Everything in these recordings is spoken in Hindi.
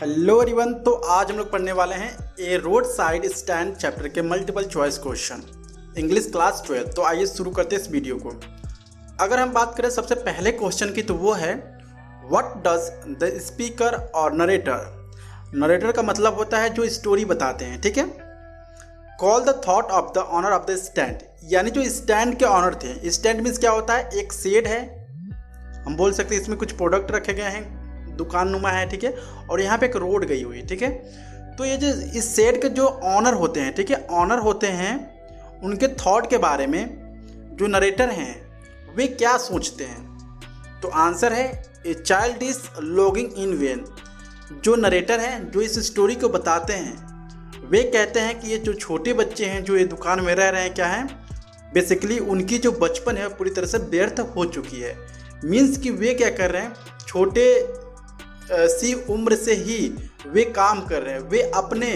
Hello everyone. तो आज हम लोग पढ़ने वाले हैं ए रोड साइड स्टैंड चैप्टर के multiple choice question English class 12। तो आइए शुरू करते हैं इस वीडियो को। अगर हम बात करें सबसे पहले क्वेश्चन की तो वो है व्हाट डज द स्पीकर और नरेटर। नरेटर का मतलब होता है जो स्टोरी बताते हैं, ठीक है। Call the thought of the honour of the stand, यानी जो स्टैंड के ऑनर थे। स्टैंड मीन्स क्या होता है, एक शेड है, हम बोल सकते हैं इसमें कुछ प्रोडक्ट रखे गए हैं, दुकान नुमा है, ठीक है। और यहाँ पे एक रोड गई हुई है, ठीक है। तो ये जो इस शेड के जो ऑनर होते हैं, ठीक है, ऑनर होते हैं, उनके थॉट के बारे में जो नरेटर हैं वे क्या सोचते हैं। तो आंसर है a child is logging in when. जो नरेटर हैं, जो इस स्टोरी को बताते हैं, वे कहते हैं कि ये जो छोटे बच्चे हैं जो ये दुकान में रह रहे हैं, क्या है, बेसिकली उनकी जो बचपन है पूरी तरह से व्यर्थ हो चुकी है। मीन्स कि वे क्या कर रहे हैं, छोटे सी उम्र से ही वे काम कर रहे हैं, वे अपने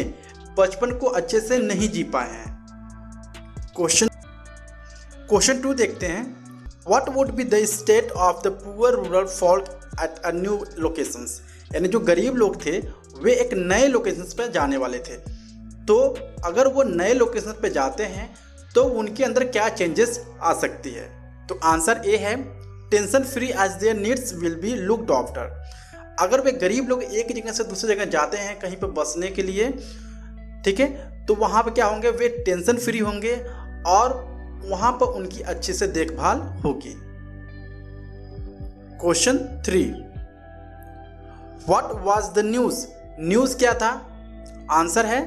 बचपन को अच्छे से नहीं जी पाए हैं। क्वेश्चन 2 देखते हैं। What would be the state of the poor rural folk at a new locations. यानी जो गरीब लोग थे वे एक नए लोकेशंस पे जाने वाले थे। तो अगर वो नए लोकेशंस पे जाते हैं तो उनके अंदर क्या चेंजेस आ सकती है। तो आंसर ए है tension free as their needs will be looked after. अगर वे गरीब लोग एक जगह से दूसरी जगह जाते हैं कहीं पर बसने के लिए, ठीक है, तो वहाँ पे क्या होंगे, वे टेंशन फ्री होंगे और वहाँ पर उनकी अच्छे से देखभाल होगी। Question 3, what was the news. News क्या था। आंसर है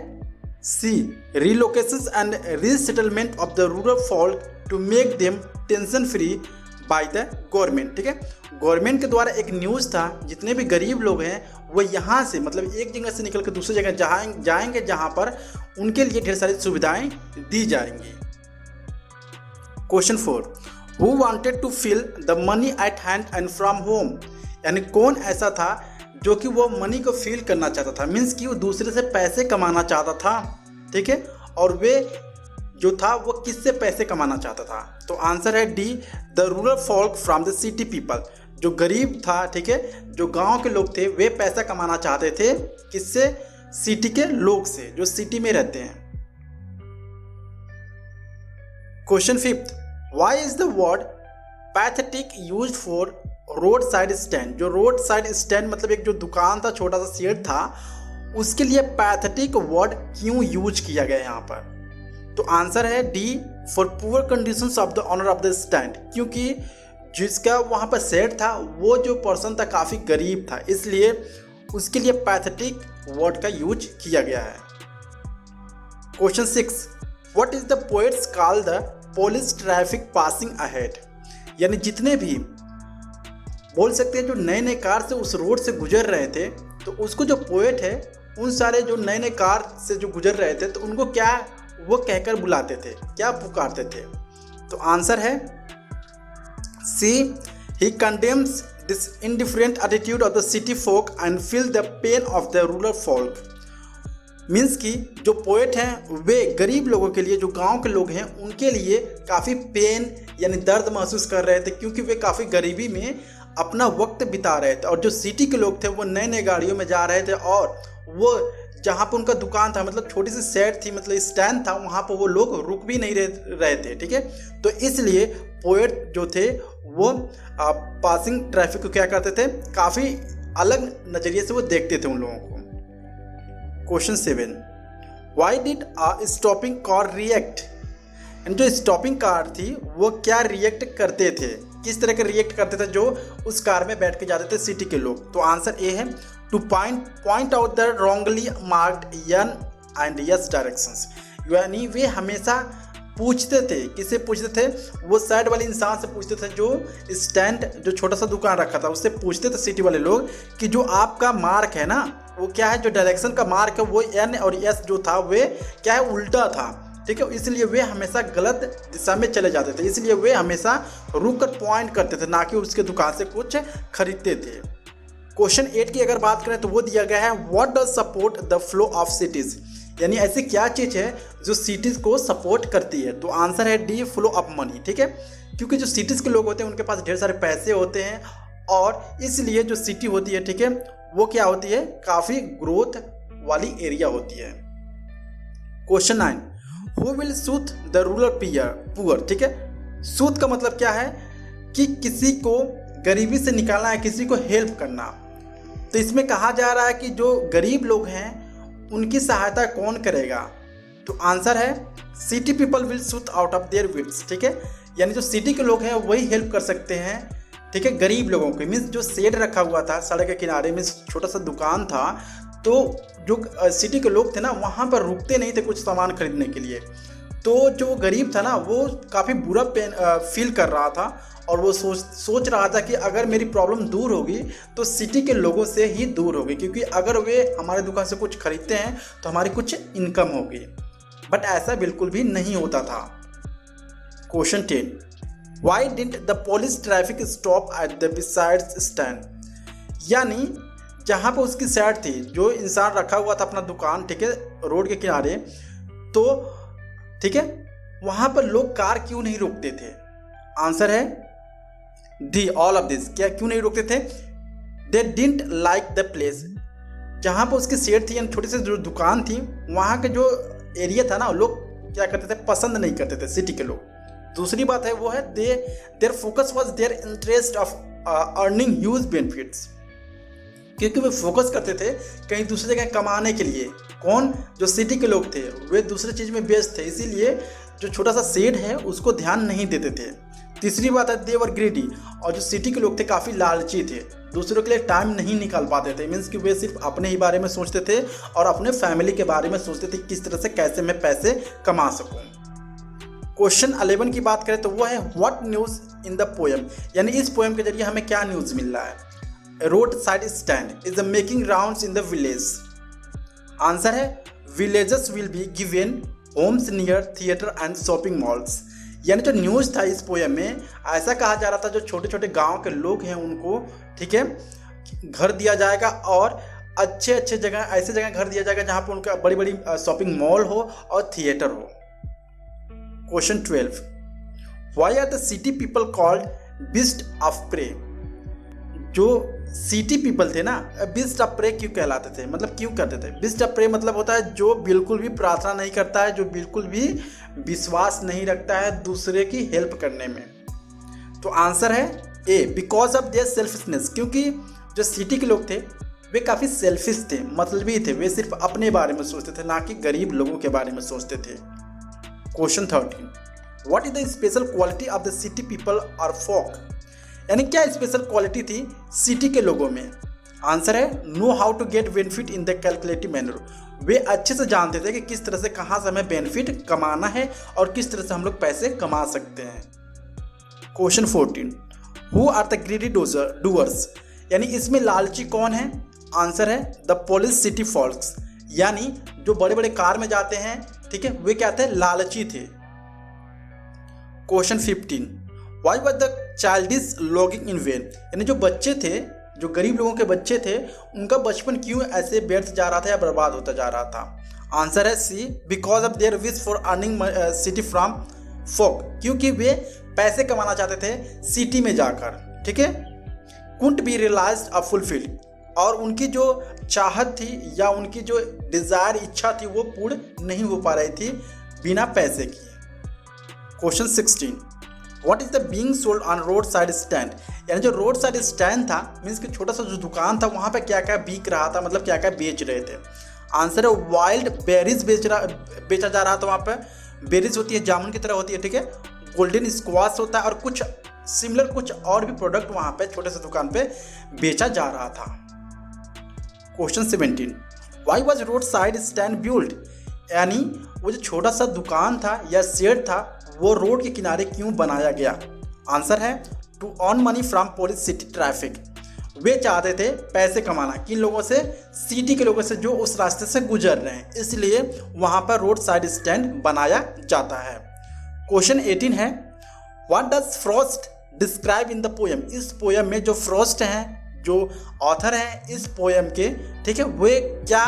C relocations and resettlement of the rural folk to make them tension free by the government, ठीक है। गवर्नमेंट के द्वारा एक न्यूज़ था, जितने भी गरीब लोग हैं वो यहाँ से मतलब एक जगह से निकल कर दूसरी जगह जाएंगे जहाँ पर उनके लिए ढेर सारी सुविधाएं दी जाएंगी। Question 4, who wanted to feel the money at hand and from home. यानी कौन ऐसा था जो कि वो मनी को फील करना चाहता था, मीन्स कि वो दूसरे से पैसे कमाना चाहता था, ठीक है। और वे जो था वो किससे पैसे कमाना चाहता था। तो आंसर है D the rural folk from the city people. जो गरीब था, ठीक है, जो गांव के लोग थे, वे पैसा कमाना चाहते थे किससे, सिटी के लोग से, जो सिटी में रहते हैं। Question 5, why is the word pathetic used for road side stand. जो रोड साइड स्टैंड मतलब एक जो दुकान था, छोटा सा शेड था, उसके लिए पैथेटिक वर्ड क्यों यूज किया गया यहाँ पर। तो आंसर है D for poor conditions of the honour of the stand. क्योंकि जिसका वहाँ पर शेड था वो जो पर्सन था काफ़ी गरीब था, इसलिए उसके लिए पैथेटिक वर्ड का यूज किया गया है। Question 6, what is the poets call the police traffic passing ahead. यानी जितने भी बोल सकते हैं जो नए नए कार से उस रोड से गुजर रहे थे, तो उसको जो पोएट है उन सारे जो नए नए कार से जो गुजर रहे थे तो उनको क्या वो कहकर बुलाते थे, क्या पुकारते थे। तो आंसर है C he condemns this indifferent attitude of the city folk and feel the pain of the rural folk. Means कि जो पोएट हैं वे गरीब लोगों के लिए, जो गांव के लोग हैं उनके लिए काफ़ी पेन यानी दर्द महसूस कर रहे थे, क्योंकि वे काफ़ी गरीबी में अपना वक्त बिता रहे थे। और जो सिटी के लोग थे वो नए नए गाड़ियों में जा रहे थे और वो जहाँ पर उनका दुकान था, मतलब छोटी सी शेड थी, मतलब स्टैंड था, वहाँ पर वो लोग रुक भी नहीं रहे थे, ठीक है। तो इसलिए पोएट जो थे वो पासिंग ट्रैफिक को क्या करते थे, काफ़ी अलग नज़रिए से वो देखते थे उन लोगों को। Question 7, why did a stopping car react. जो स्टॉपिंग कार थी वो क्या रिएक्ट करते थे, किस तरह के रिएक्ट करते थे जो उस कार में बैठ के जाते थे सिटी के लोग। तो आंसर ए है two point out the wrongly marked N and yes directions. यानी वे हमेशा पूछते थे, किससे पूछते थे, वो साइड वाले इंसान से पूछते थे, जो स्टैंड जो छोटा सा दुकान रखा था उससे पूछते थे सिटी वाले लोग कि जो आपका मार्क है ना वो क्या है, जो डायरेक्शन का मार्क है वो एन और एस जो था वे क्या है, उल्टा था, ठीक है। इसलिए वे हमेशा गलत दिशा में चले जाते थे, इसलिए वे हमेशा रुक कर पॉइंट करते थे, ना कि उसके दुकान से कुछ खरीदते थे। क्वेश्चन 8 की अगर बात करें तो वो दिया गया है what does support the flow of cities. यानी ऐसी क्या चीज़ है जो सिटीज़ को सपोर्ट करती है। तो आंसर है डी फ्लो ऑफ मनी, ठीक है। क्योंकि जो सिटीज़ के लोग होते हैं उनके पास ढेर सारे पैसे होते हैं और इसलिए जो सिटी होती है, ठीक है, वो क्या होती है, काफ़ी ग्रोथ वाली एरिया होती है। Question 9, who will soothe the rural poor. ठीक है, सूथ का मतलब क्या है कि किसी को गरीबी से निकालना है, किसी को हेल्प करना। तो इसमें कहा जा रहा है कि जो गरीब लोग हैं उनकी सहायता कौन करेगा। तो आंसर है city people will soothe out of their wits. ठीक है, यानी जो सिटी के लोग हैं वही हेल्प कर सकते हैं। ठीक है, गरीब लोगों को, मीन्स जो शेड रखा हुआ था सड़क के किनारे में, छोटा सा दुकान था, तो जो सिटी के लोग थे ना वहाँ पर रुकते नहीं थे कुछ सामान खरीदने के लिए। तो जो गरीब था ना वो काफ़ी बुरा फील कर रहा था और वो सोच रहा था कि अगर मेरी प्रॉब्लम दूर होगी तो सिटी के लोगों से ही दूर होगी, क्योंकि अगर वे हमारे दुकान से कुछ खरीदते हैं तो हमारी कुछ इनकम होगी। बट ऐसा बिल्कुल भी नहीं होता था। Question 10, Y didn't the police traffic stop at the besides stand. यानी जहाँ पर उसकी साइड थी, जो इंसान रखा हुआ था अपना दुकान, ठीक है, रोड के किनारे, तो ठीक है वहाँ पर लोग कार क्यों नहीं रोकते थे। आंसर है डी, ऑल ऑफ दिस। क्या क्यों नहीं रोकते थे? They didn't like the place. जहाँ पर उसकी शेड थी यानी छोटी सी जो दुकान थी, वहाँ के जो एरिया था ना, लोग क्या करते थे, पसंद नहीं करते थे सिटी के लोग। दूसरी बात है वो है their focus was their interest of earning huge benefits, क्योंकि वे फोकस करते थे कहीं दूसरी जगह कमाने के लिए। कौन? जो सिटी के लोग थे वे दूसरी चीज़ में व्यस्त थे, इसीलिए जो छोटा सा शेड है उसको ध्यान नहीं देते थे। तीसरी बात है दे वर ग्रीडी, और जो सिटी के लोग थे काफ़ी लालची थे, दूसरों के लिए टाइम नहीं निकाल पाते थे। मीन्स कि वे सिर्फ अपने ही बारे में सोचते थे और अपने फैमिली के बारे में सोचते थे किस तरह से कैसे मैं पैसे कमा सकूं। क्वेश्चन 11 की बात करें तो वो है what news in the poem. यानी इस पोएम के जरिए हमें क्या न्यूज़ मिल रहा है। Road side stand is the making rounds in the village. Answer है villages will be given homes near theatre and shopping malls. यानी जो न्यूज़ था इस पोएम में, ऐसा कहा जा रहा था जो छोटे छोटे गांव के लोग हैं उनको, ठीक है, घर दिया जाएगा और अच्छे अच्छे जगह, ऐसे जगह घर दिया जाएगा जहां पर उनका बड़ी बड़ी शॉपिंग मॉल हो और थिएटर हो। Question 12, why are the city people called beast of prey. जो सिटी पीपल थे ना, बीस्ट ऑफ प्रे क्यों कहलाते थे, मतलब क्यों करते थे। बीस्ट ऑफ प्रे मतलब होता है जो बिल्कुल भी प्रार्थना नहीं करता है, जो बिल्कुल भी विश्वास नहीं रखता है दूसरे की हेल्प करने में। तो आंसर है ए, बिकॉज ऑफ देयर सेल्फिशनेस। क्योंकि जो सिटी के लोग थे वे काफ़ी सेल्फिश थे, मतलबी थे, वे सिर्फ अपने बारे में सोचते थे, ना कि गरीब लोगों के बारे में सोचते थे। Question 13, what is the special quality of the city people और फोक। यानी क्या स्पेशल क्वालिटी थी सिटी के लोगों में। आंसर है know how to get benefit in the calculative manner. वे अच्छे से जानते थे कि किस तरह से, कहाँ से हमें बेनिफिट कमाना है और किस तरह से हम लोग पैसे कमा सकते हैं। Question 14, who are the greedy doers. यानी इसमें लालची कौन है। आंसर है द पुलिस सिटी फॉल्क्स। यानी जो बड़े बड़े कार में जाते हैं, ठीक है, वे क्या थे, लालची थे। Question 15, why was the childish logging in when. यानी जो बच्चे थे, जो गरीब लोगों के बच्चे थे, उनका बचपन क्यों ऐसे व्यर्थ जा रहा था या बर्बाद होता जा रहा था। आंसर है C, because of their wish for earning city from folk. क्योंकि वे पैसे कमाना चाहते थे सिटी में जाकर, ठीक है, कुंट बी रियलाइज्ड और फुलफिल्ड। और उनकी जो चाहत थी या उनकी जो डिज़ायर, इच्छा थी, वो पूर्ण नहीं हो पा रही थी बिना पैसे की। Question 16, what is the being sold on road side stand. यानी जो रोड साइड स्टैंड था, मीन्स कि छोटा सा जो दुकान था, वहाँ पे क्या क्या बिक रहा था, मतलब क्या क्या बेच रहे थे। आंसर है वाइल्ड बेरीज बेचा जा रहा था। वहाँ पे बेरीज होती है, जामुन की तरह होती है, ठीक है, गोल्डन स्क्वाश होता है और कुछ सिमिलर कुछ और भी प्रोडक्ट वहाँ पे छोटे से दुकान पे बेचा जा रहा था। Question 17, why was road side stand build. यानी वो जो छोटा सा दुकान था या शेड था, वो रोड के किनारे क्यों बनाया गया। आंसर है to earn money from police city traffic. वे चाहते थे पैसे कमाना, किन लोगों से, सिटी के लोगों से जो उस रास्ते से गुजर रहे हैं, इसलिए वहाँ पर रोड साइड स्टैंड बनाया जाता है। क्वेश्चन 18 है, what does Frost describe in the poem. इस पोएम में जो फ्रॉस्ट हैं, जो ऑथर हैं इस पोएम के, ठीक है, वे क्या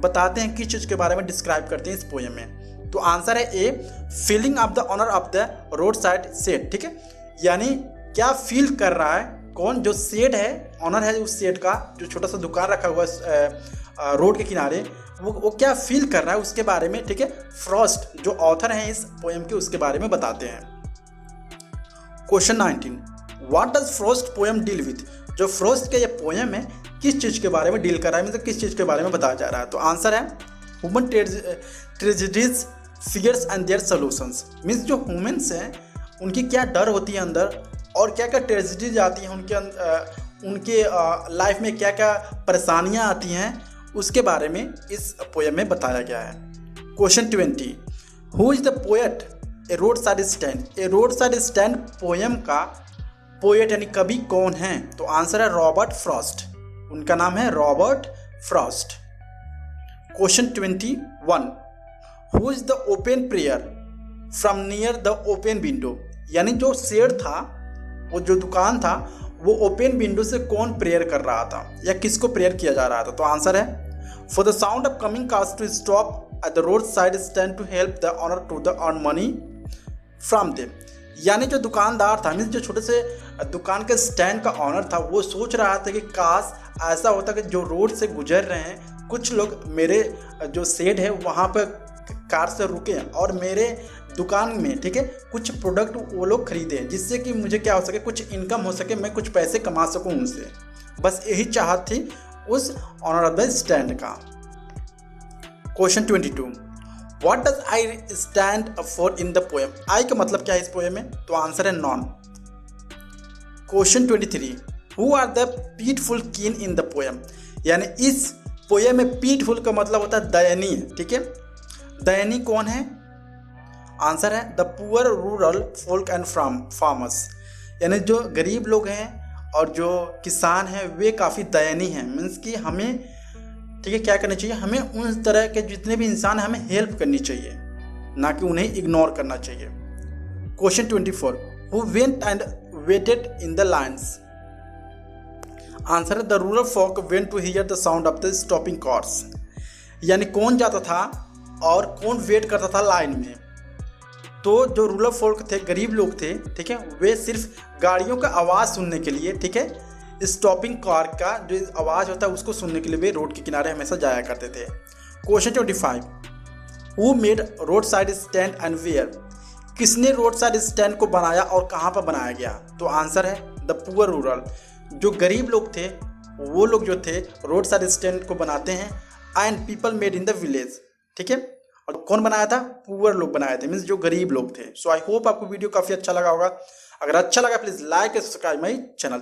बताते हैं, किस चीज़ के बारे में डिस्क्राइब करते हैं इस पोएम में। तो आंसर है A, feeling of the honour of the road side set. ठीक है, यानी क्या फील कर रहा है, कौन जो शेड है, ऑनर है उस शेड का, जो छोटा सा दुकान रखा हुआ है रोड के किनारे, वो क्या फील कर रहा है उसके बारे में, ठीक है, फ्रॉस्ट जो ऑथर हैं इस पोएम के उसके बारे में बताते हैं। Question 19, what does Frost poem deal with? जो फ्रॉस्ट का ये पोएम है किस चीज़ के बारे में डील कर रहा है, मतलब किस चीज़ के बारे में बताया जा रहा है? तो आंसर है human tragedies, fears and their solutions. Means जो ह्यूमन्स हैं उनकी क्या डर होती है अंदर और क्या क्या ट्रेजेडीज आती हैं उनके लाइफ में, क्या क्या परेशानियां आती हैं, उसके बारे में इस पोएम में बताया गया है। Question 20, who is the poet A road side stand? A road side stand poem का पोएट यानी कवि कौन है? तो आंसर है रॉबर्ट फ्रॉस्ट, उनका नाम है Robert Frost. Question 21, who is the open prayer from near the open window? यानी जो शेड था, वो जो दुकान था, वो ओपन विंडो से कौन प्रेयर कर रहा था या किसको प्रेयर किया जा रहा था? तो आंसर है for the sound of coming cars to stop at the road side stand to help the owner to the earn money from them. यानी जो दुकानदार था, मीन्स जो छोटे से दुकान के स्टैंड का ऑनर था, वो सोच रहा था कि काश ऐसा होता कि जो रोड से गुजर रहे हैं कुछ लोग मेरे जो शेड है वहाँ पर कार से रुके और मेरे दुकान में, ठीक है, कुछ प्रोडक्ट वो लोग खरीदें, जिससे कि मुझे क्या हो सके, कुछ इनकम हो सके, मैं कुछ पैसे कमा सकूं उनसे। बस यही चाहत थी उस ऑनर ऑफ द स्टैंड का। Question 22, what does I stand for in the poem? I का मतलब क्या है इस पोएम में? तो आंसर है none. Question 23, who are the pitiful kin in the poem? यानी इस पोएम में पीटफुल का मतलब होता है दयनीय, ठीक है। दयनीय कौन है? आंसर है the poor rural folk and farmers. यानी जो गरीब लोग हैं और जो किसान हैं वे काफ़ी दयनीय हैं। मीन्स कि हमें, ठीक है, क्या करना चाहिए, हमें उन तरह के जितने भी इंसान हैं हमें हेल्प करनी चाहिए, ना कि उन्हें इग्नोर करना चाहिए। Question 24, who went and waited in the lines? Answer है the rural folk went to hear the sound of the stopping cars. यानी कौन जाता था और कौन वेट करता था लाइन में? तो जो रूरल फोक थे, गरीब लोग थे, ठीक है, वे सिर्फ गाड़ियों का आवाज़ सुनने के लिए, ठीक है, स्टॉपिंग कार का जो आवाज़ होता है उसको सुनने के लिए वे रोड के किनारे हमेशा जाया करते थे। Question 25, who made road side stand and where? किसने रोड साइड स्टैंड को बनाया और कहाँ पर बनाया गया? तो आंसर है द पुअर रूरल। जो गरीब लोग थे वो लोग जो थे रोड साइड स्टैंड को बनाते हैं, and people made in the village, ठीक है। और कौन बनाया था? पुअर लोग बनाए थे, मीन्स जो गरीब लोग थे। सो आई होप आपको वीडियो काफ़ी अच्छा लगा होगा। अगर अच्छा लगा please like and subscribe my channel.